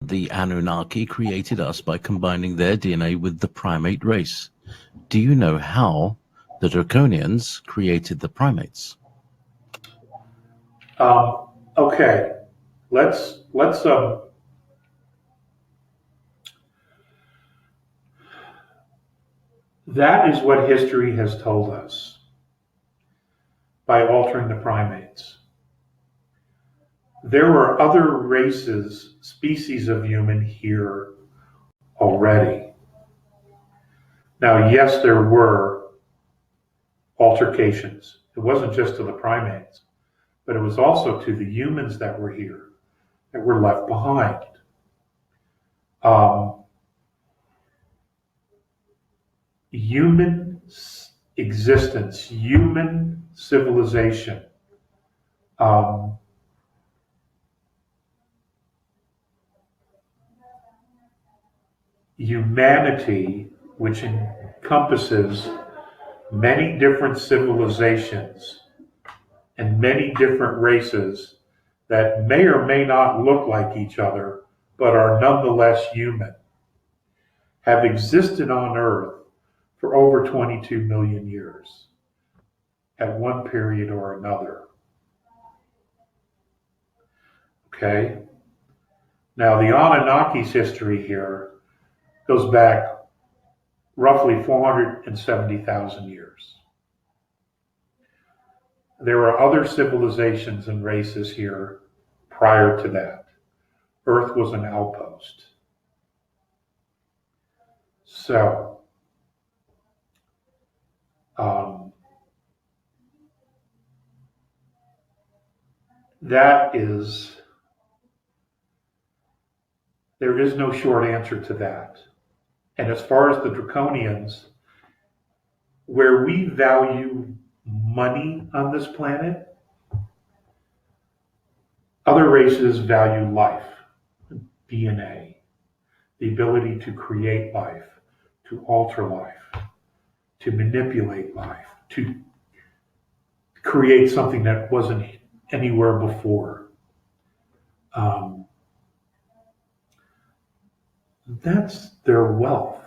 the Anunnaki created us by combining their DNA with the primate race. Do you know how the Draconians created the primates? Okay, let's that is what history has told us by altering the primates. There were other races, species of human here already. Now, yes, there were altercations. It wasn't just to the primates, but it was also to the humans that were here, that were left behind. Human existence, human civilization, humanity, which encompasses many different civilizations and many different races that may or may not look like each other, but are nonetheless human, have existed on Earth for over 22 million years at one period or another. Okay? Now, the Anunnaki's history here goes back roughly 470,000 years. There were other civilizations and races here prior to that. Earth was an outpost. So, there is no short answer to that. And as far as the Draconians, where we value money on this planet, other races value life, DNA, the ability to create life, to alter life, to manipulate life, to create something that wasn't anywhere before. That's their wealth.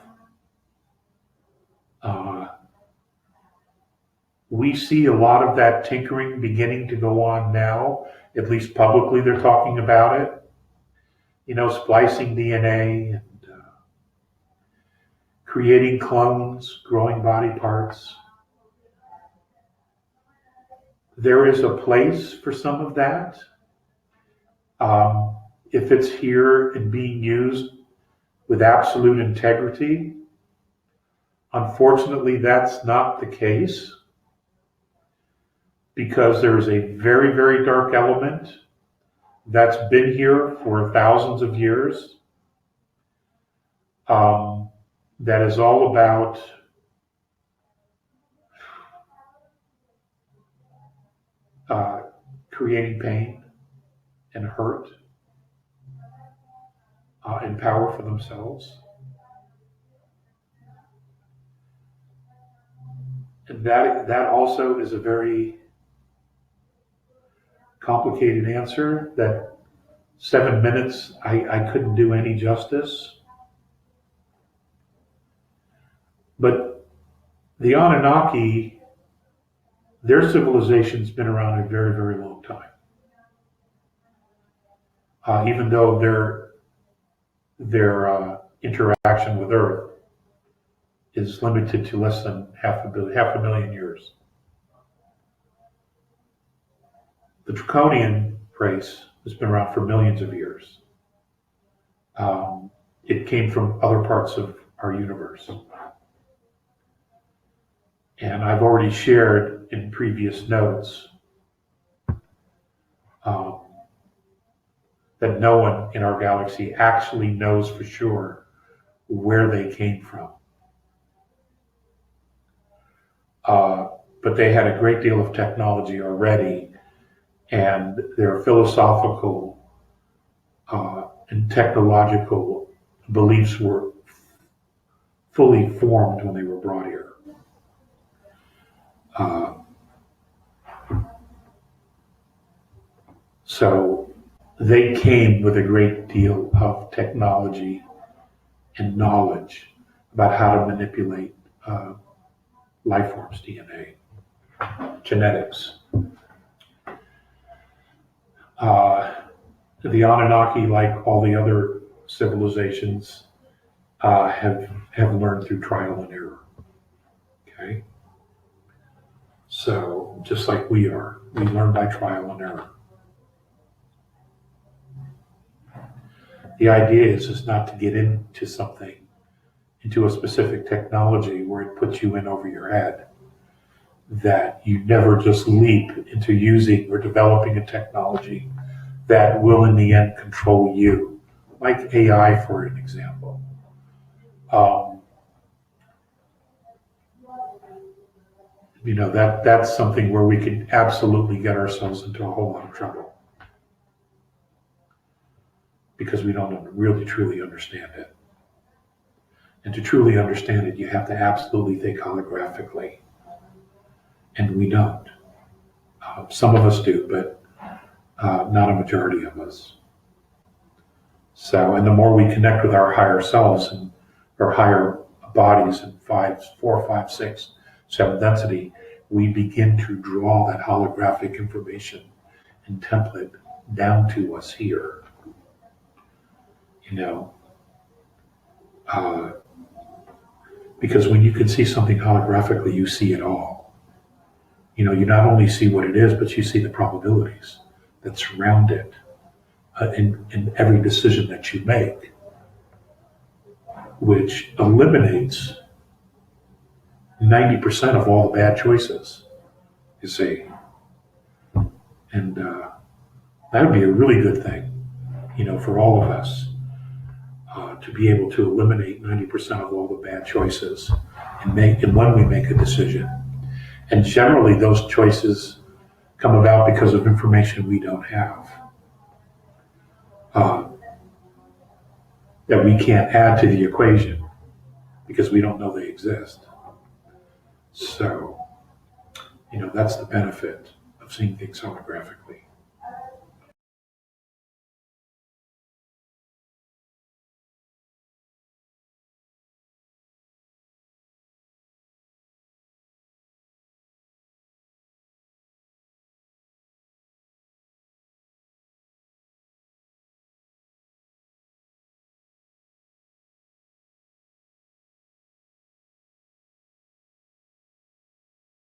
We see a lot of that tinkering beginning to go on now, at least publicly they're talking about it. You know, splicing DNA and creating clones, growing body parts. There is a place for some of that. If it's here and being used with absolute integrity, unfortunately, that's not the case because there is a very, very dark element that's been here for thousands of years that is all about creating pain and hurt and power for themselves. And that also is a very complicated answer that 7 minutes I couldn't do any justice. But the Anunnaki, their civilization's been around a very, very long time. Even though their interaction with Earth is limited to less than half a million years. The Draconian race has been around for millions of years. It came from other parts of our universe. And I've already shared in previous notes that no one in our galaxy actually knows for sure where they came from. But they had a great deal of technology already, and their philosophical and technological beliefs were fully formed when they were brought here. So they came with a great deal of technology and knowledge about how to manipulate life forms, DNA, genetics. The Anunnaki, like all the other civilizations, have learned through trial and error. Okay, so just like we learn by trial and error. The idea is not to get into something, into a specific technology where it puts you in over your head, that you never just leap into using or developing a technology that will in the end control you, like AI for an example. That's something where we could absolutely get ourselves into a whole lot of trouble because we don't really truly understand it. And to truly understand it, you have to absolutely think holographically. And we don't. Some of us do, but not a majority of us. So, and the more we connect with our higher selves and our higher bodies in 4, 5, 6, 7 density, we begin to draw that holographic information and template down to us here. Because when you can see something holographically, you see it all. You not only see what it is, but you see the probabilities that surround it in every decision that you make, which eliminates 90% of all the bad choices, you see. And that would be a really good thing, for all of us, to be able to eliminate 90% of all the bad choices and when we make a decision. And generally those choices come about because of information we don't have, that we can't add to the equation because we don't know they exist. So, that's the benefit of seeing things holographically.